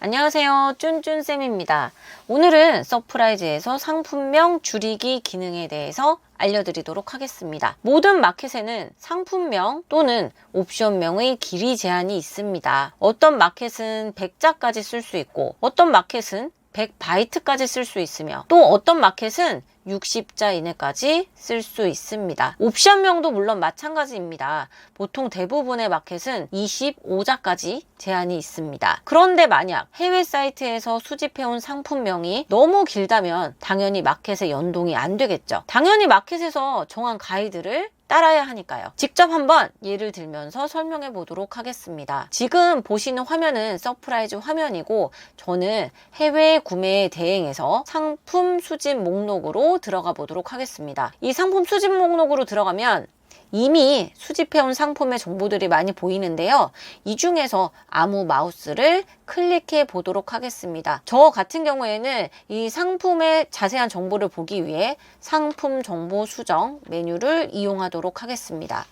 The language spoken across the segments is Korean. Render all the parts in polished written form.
안녕하세요, 쭌쭌쌤입니다. 오늘은 서프라이즈에서 상품명 줄이기 기능에 대해서 알려드리도록 하겠습니다. 모든 마켓에는 상품명 또는 옵션명의 길이 제한이 있습니다. 어떤 마켓은 100자까지 쓸 수 있고 어떤 마켓은 100바이트까지 쓸 수 있으며 또 어떤 마켓은 60자 이내까지 쓸 수 있습니다. 옵션명도 물론 마찬가지입니다. 보통 대부분의 마켓은 25자까지 제한이 있습니다. 그런데 만약 해외 사이트에서 수집해온 상품명이 너무 길다면 당연히 마켓에 연동이 안 되겠죠. 당연히 마켓에서 정한 가이드를 따라야 하니까요. 직접 한번 예를 들면서 설명해 보도록 하겠습니다. 지금 보시는 화면은 서프라이즈 화면이고 저는 해외 구매 대행에서 상품 수집 목록으로 들어가 보도록 하겠습니다. 이 상품 수집 목록으로 들어가면 이미 수집해온 상품의 정보들이 많이 보이는데요. 이 중에서 아무 마우스를 클릭해 보도록 하겠습니다. 저 같은 경우에는 이 상품의 자세한 정보를 보기 위해 상품 정보 수정 메뉴를 이용하도록 하겠습니다.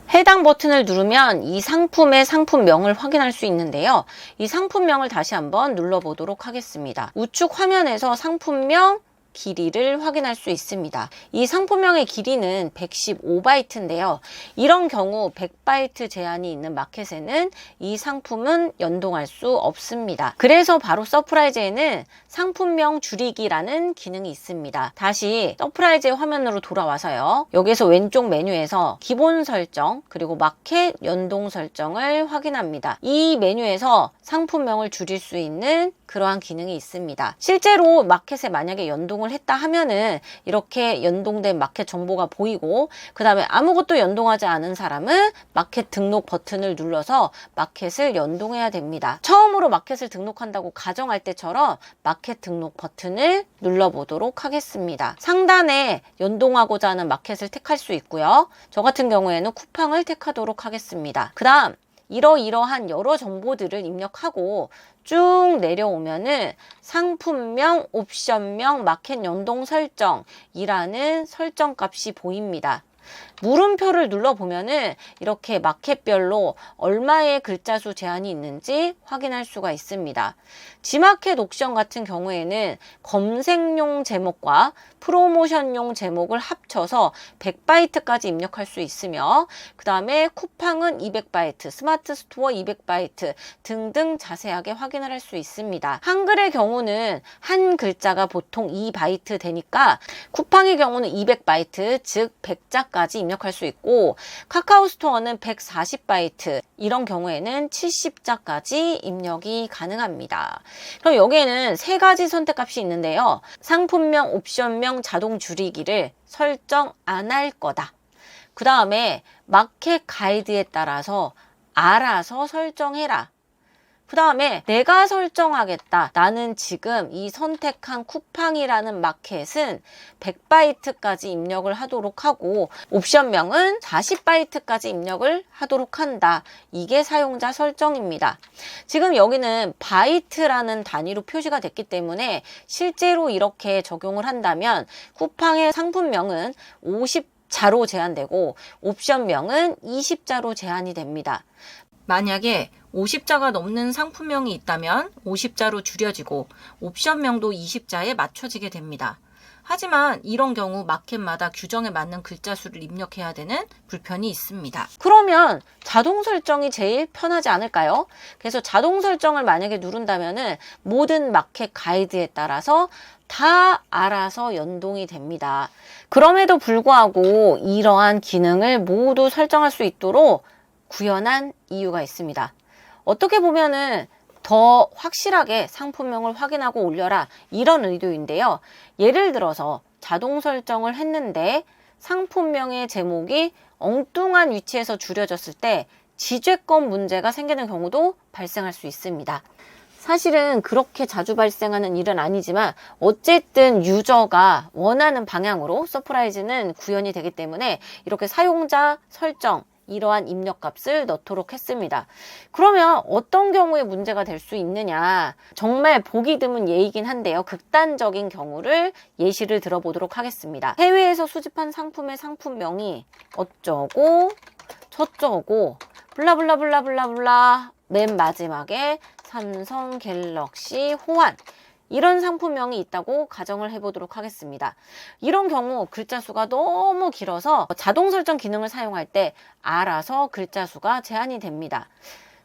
해당 버튼을 누르면 이 상품의 상품명을 확인할 수 있는데요. 이 상품명을 다시 한번 눌러보도록 하겠습니다. 우측 화면에서 상품명 길이를 확인할 수 있습니다. 이 상품명의 길이는 115바이트인데요. 이런 경우 100바이트 제한이 있는 마켓에는 이 상품은 연동할 수 없습니다. 그래서 바로 서프라이즈에는 상품명 줄이기라는 기능이 있습니다. 다시 서프라이즈의 화면으로 돌아와서요. 여기서 왼쪽 메뉴에서 기본 설정 그리고 마켓 연동 설정을 확인합니다. 이 메뉴에서 상품명을 줄일 수 있는 그러한 기능이 있습니다. 실제로 마켓에 만약에 연동을 했다 하면은 이렇게 연동된 마켓 정보가 보이고 그 다음에 아무것도 연동하지 않은 사람은 마켓 등록 버튼을 눌러서 마켓을 연동해야 됩니다. 처음으로 마켓을 등록한다고 가정할 때처럼 마켓 등록 버튼을 눌러보도록 하겠습니다. 상단에 연동하고자 하는 마켓을 택할 수 있고요. 저 같은 경우에는 쿠팡을 택하도록 하겠습니다. 그 다음 이러이러한 여러 정보들을 입력하고 쭉 내려오면은 상품명, 옵션명, 마켓 연동 설정이라는 설정 값이 보입니다. 물음표를 눌러보면은 이렇게 마켓별로 얼마의 글자 수 제한이 있는지 확인할 수가 있습니다. G마켓 옥션 같은 경우에는 검색용 제목과 프로모션용 제목을 합쳐서 100바이트까지 입력할 수 있으며 그 다음에 쿠팡은 200바이트, 스마트 스토어 200바이트 등등 자세하게 확인을 할 수 있습니다. 한글의 경우는 한 글자가 보통 2바이트 되니까 쿠팡의 경우는 200바이트 즉 100자까지 입력할 수 있고 카카오 스토어는 140바이트 이런 경우에는 70자까지 입력이 가능합니다. 그럼 여기에는 세 가지 선택값이 있는데요. 상품명, 옵션명, 자동 줄이기를 설정 안 할 거다. 그 다음에 마켓 가이드에 따라서 알아서 설정해라. 그 다음에 내가 설정하겠다. 나는 지금 이 선택한 쿠팡이라는 마켓은 100바이트까지 입력을 하도록 하고 옵션명은 40바이트까지 입력을 하도록 한다. 이게 사용자 설정입니다. 지금 여기는 바이트라는 단위로 표시가 됐기 때문에 실제로 이렇게 적용을 한다면 쿠팡의 상품명은 50자로 제한되고 옵션명은 20자로 제한이 됩니다. 만약에 50자가 넘는 상품명이 있다면 50자로 줄여지고 옵션명도 20자에 맞춰지게 됩니다. 하지만 이런 경우 마켓마다 규정에 맞는 글자 수를 입력해야 되는 불편이 있습니다. 그러면 자동 설정이 제일 편하지 않을까요? 그래서 자동 설정을 만약에 누른다면은 모든 마켓 가이드에 따라서 다 알아서 연동이 됩니다. 그럼에도 불구하고 이러한 기능을 모두 설정할 수 있도록 구현한 이유가 있습니다. 어떻게 보면은 더 확실하게 상품명을 확인하고 올려라 이런 의도인데요. 예를 들어서 자동 설정을 했는데 상품명의 제목이 엉뚱한 위치에서 줄여졌을 때 지죄권 문제가 생기는 경우도 발생할 수 있습니다. 사실은 그렇게 자주 발생하는 일은 아니지만 어쨌든 유저가 원하는 방향으로 서프라이즈는 구현이 되기 때문에 이렇게 사용자 설정 이러한 입력값을 넣도록 했습니다. 그러면 어떤 경우에 문제가 될 수 있느냐, 정말 보기 드문 예이긴 한데요. 극단적인 경우를 예시를 들어보도록 하겠습니다. 해외에서 수집한 상품의 상품명이 어쩌고 저쩌고 블라블라블라블라블라 맨 마지막에 삼성 갤럭시 호환 이런 상품명이 있다고 가정을 해보도록 하겠습니다. 이런 경우 글자 수가 너무 길어서 자동 설정 기능을 사용할 때 알아서 글자 수가 제한이 됩니다.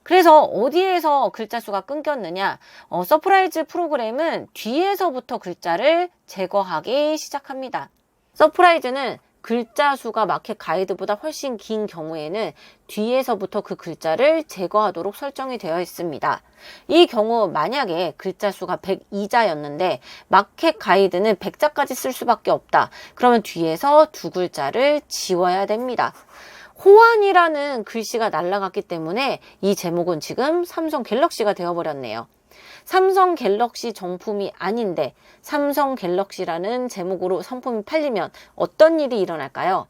그래서 어디에서 글자 수가 끊겼느냐, 서프라이즈 프로그램은 뒤에서부터 글자를 제거하기 시작합니다. 서프라이즈는 글자 수가 마켓 가이드보다 훨씬 긴 경우에는 뒤에서부터 그 글자를 제거하도록 설정이 되어 있습니다. 이 경우 만약에 글자 수가 102자였는데 마켓 가이드는 100자까지 쓸 수밖에 없다. 그러면 뒤에서 두 글자를 지워야 됩니다. 호환이라는 글씨가 날라갔기 때문에 이 제목은 지금 삼성 갤럭시가 되어버렸네요. 삼성 갤럭시 정품이 아닌데 삼성 갤럭시라는 제목으로 상품이 팔리면 어떤 일이 일어날까요?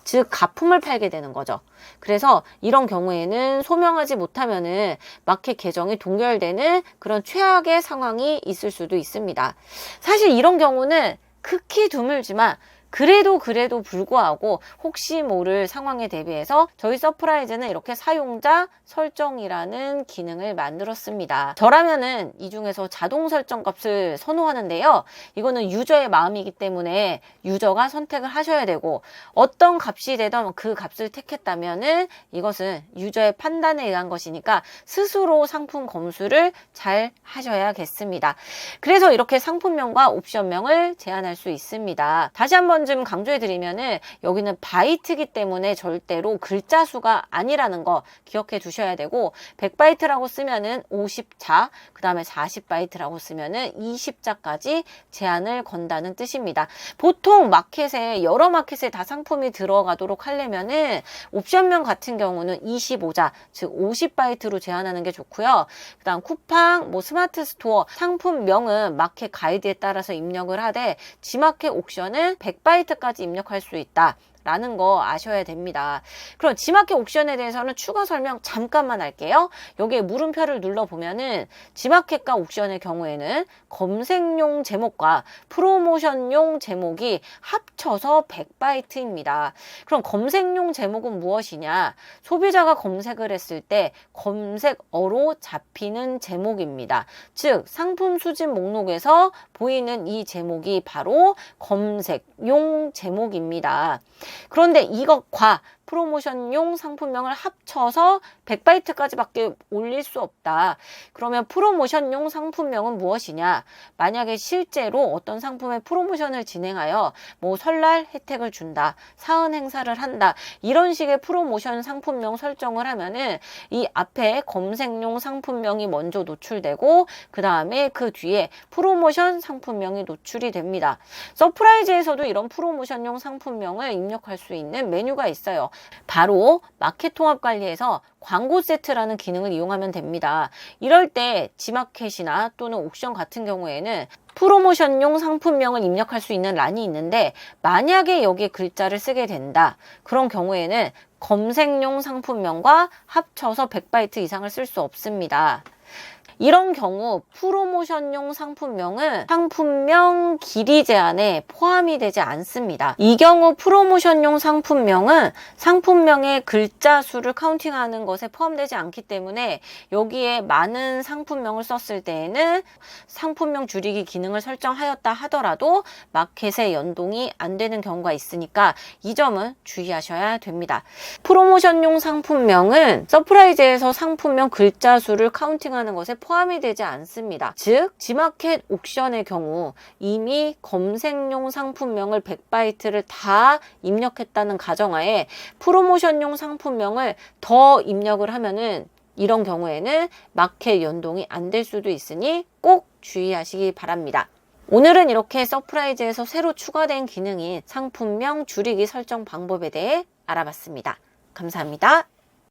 즉 가품을 팔게 되는 거죠. 그래서 이런 경우에는 소명하지 못하면은 마켓 계정이 동결되는 그런 최악의 상황이 있을 수도 있습니다. 사실 이런 경우는 극히 드물지만 그래도 불구하고 혹시 모를 상황에 대비해서 저희 서프라이즈는 이렇게 사용자 설정이라는 기능을 만들었습니다. 저라면은 이 중에서 자동 설정 값을 선호하는데요. 이거는 유저의 마음이기 때문에 유저가 선택을 하셔야 되고 어떤 값이 되던 그 값을 택했다면은 이것은 유저의 판단에 의한 것이니까 스스로 상품 검수를 잘 하셔야겠습니다. 그래서 이렇게 상품명과 옵션명을 제한할 수 있습니다. 다시 한번 좀 강조해드리면은 여기는 바이트이기 때문에 절대로 글자 수가 아니라는 거 기억해 두셔야 되고 100바이트라고 쓰면은 50자, 그 다음에 40바이트라고 쓰면은 20자까지 제한을 건다는 뜻입니다. 보통 마켓에 여러 마켓에 다 상품이 들어가도록 하려면은 옵션명 같은 경우는 25자, 즉 50바이트로 제한하는 게 좋고요. 그 다음 쿠팡, 스마트 스토어 상품명은 마켓 가이드에 따라서 입력을 하되 G마켓 옵션은 100바이트까지 입력할 수 있다. 라는 거 아셔야 됩니다. 그럼 G마켓 옵션에 대해서는 추가 설명 잠깐만 할게요. 여기에 물음표를 눌러보면은 G마켓과 옵션의 경우에는 검색용 제목과 프로모션용 제목이 합쳐서 100바이트입니다. 그럼 검색용 제목은 무엇이냐? 소비자가 검색을 했을 때 검색어로 잡히는 제목입니다. 즉 상품 수집 목록에서 보이는 이 제목이 바로 검색용 제목입니다. 그런데 이것과 프로모션용 상품명을 합쳐서 100바이트까지밖에 올릴 수 없다. 그러면 프로모션용 상품명은 무엇이냐? 만약에 실제로 어떤 상품의 프로모션을 진행하여 설날 혜택을 준다, 사은 행사를 한다, 이런 식의 프로모션 상품명 설정을 하면은 이 앞에 검색용 상품명이 먼저 노출되고 그 다음에 그 뒤에 프로모션 상품명이 노출이 됩니다. 서프라이즈에서도 이런 프로모션용 상품명을 입력할 수 있는 메뉴가 있어요. 바로 마켓 통합 관리에서 광고 세트라는 기능을 이용하면 됩니다. 이럴 때 G마켓이나 또는 옥션 같은 경우에는 프로모션용 상품명을 입력할 수 있는 란이 있는데 만약에 여기에 글자를 쓰게 된다. 그런 경우에는 검색용 상품명과 합쳐서 100바이트 이상을 쓸 수 없습니다. 이런 경우 프로모션용 상품명은 상품명 길이 제한에 포함이 되지 않습니다. 이 경우 프로모션용 상품명은 상품명의 글자 수를 카운팅하는 것에 포함되지 않기 때문에 여기에 많은 상품명을 썼을 때에는 상품명 줄이기 기능을 설정하였다 하더라도 마켓에 연동이 안 되는 경우가 있으니까 이 점은 주의하셔야 됩니다. 프로모션용 상품명은 서프라이즈에서 상품명 글자 수를 카운팅하는 것에 포함이 되지 않습니다. 즉 G마켓 옥션의 경우 이미 검색용 상품명을 100바이트를 다 입력했다는 가정하에 프로모션용 상품명을 더 입력을 하면은 이런 경우에는 마켓 연동이 안 될 수도 있으니 꼭 주의하시기 바랍니다. 오늘은 이렇게 서프라이즈에서 새로 추가된 기능인 상품명 줄이기 설정 방법에 대해 알아봤습니다. 감사합니다.